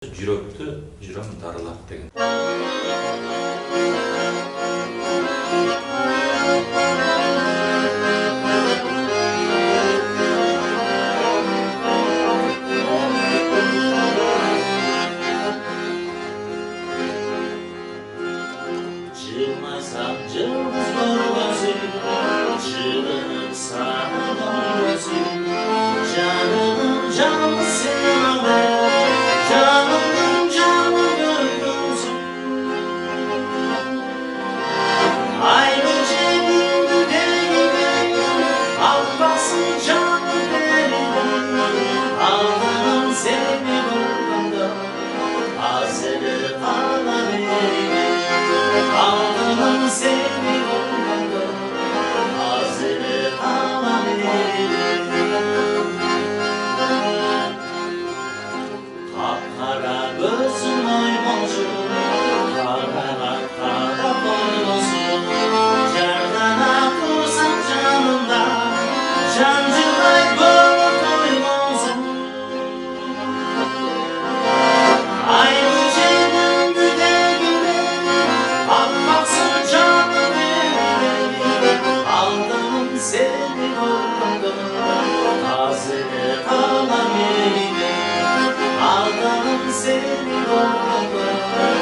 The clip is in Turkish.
Жүрөктү жүрөм дарылап деген. Жылмасам жылдыз көргөсүң, жылынып сана көргөсүң, жаным жалгыз сен жанымдын жаны көргөсүң. Айны жеңилди дегимен, албасың жаны беримен, алдым сени көргөндө, азыры кала беримен. Aldığım seni görmende, hazırı alabilirim. Kapkara gözün oymoncu, karalarkada boynuzun, yerdana dursan canımda, cancıday böyle koymazım. Aynı cenimdi degime, Almasın canım benim, aldım seni gördüm, hazırı kalan yerime, aldım seni gördüm.